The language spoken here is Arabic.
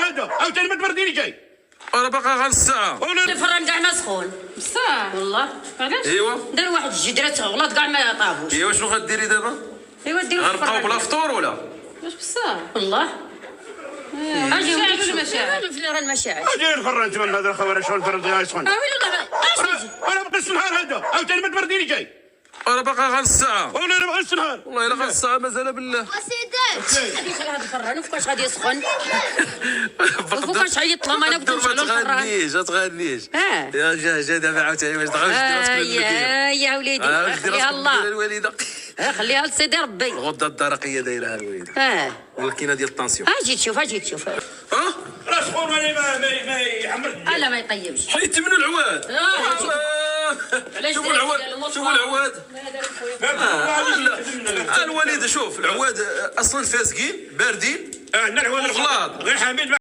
السهر هذا عاوتاني ما تبرديني جاي. انا باقا غير الساعه. الفران كاع ما سخون بصح والله. علاش؟ ايوا دار واحد الجدرات غلط كاع ما طابوش. ايوا شنو غديري دابا؟ ايوا ديروا غنبقاو بلا فطور ولا؟ واش بصح والله. اجي مشاعل ولا مشاعل؟ في المشاعل. اجي الفران انت من هذا الخوارج شغل الفران ديالها يسخن. ويلي والله اش انا باقي السنهار هذا عاوتاني ما تبرديني جاي. انا باقا غير الساعه. والله انا باغي السنهار. والله الا غير الساعه مازال بالله. اسيدي غادي يخلي هذا الفران وفوقاش غادي يسخن وفوقاش غيطلع ما انا بدر بغيت ما نشعلو الفران. تغنيش ما تغنيش. يا جا دابا عاوتاني واش تغني راسك يا وليدي خليها الله. الوالده خليها لسيدي ربي. الغده الدرقيه دايرها الوالده. والكينه ديال الطانسيون. اجي تشوف اجي تشوف. ها راه سخون ما يعمرش. لا ما يطيبش. حيدت منو العواد. علاش شوفوا العواد شوفوا العواد. الوالده شوف العواد اصلا فاسقين باردين عندنا العواد وغلاط. غير حميد